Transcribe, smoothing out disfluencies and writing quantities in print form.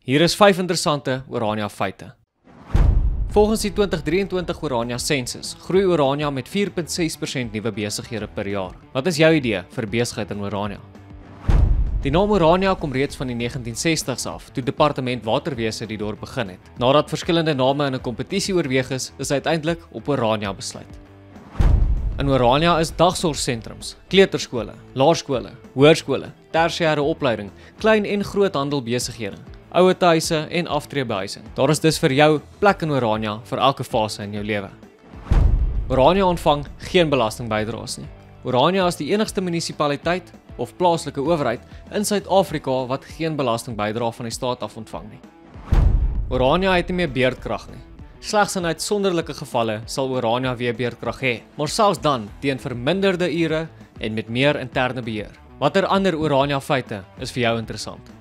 Hier is 5 interessante Orania feite. Volgens die 2023 Orania Census groei Orania met 4,6% nuwe besighede per jaar. Wat is jou idee vir besigheid in Orania? Die naam Orania kom reeds van die 1960s af, toe Departement Waterwese die dorp begin het. Nadat verskillende name in 'n kompetisie oorweeg is uiteindelik op Orania besluit. In Orania is dagsorgsentrums, kleuterskole, laerskole, hoërskole, tersiêre opleiding, klein en groothandel besighede, ouerhuise en aftreebehuising. Daar is dus vir jou plek in Orania vir elke fase in jou lewe. Orania ontvang geen belastingbydraes nie. Orania is die enigste munisipaliteit of plaaslike owerheid in Suid-Afrika wat geen belastingbydrae van die staat af ontvang nie. Orania het nie meer beerdkrag nie. Slegs in uitsonderlike gevalle sal Orania weer beerdkrag hê, maar selfs dan teen verminderde ure en met meer interne beheer. Watter ander Orania feite is vir jou interessant?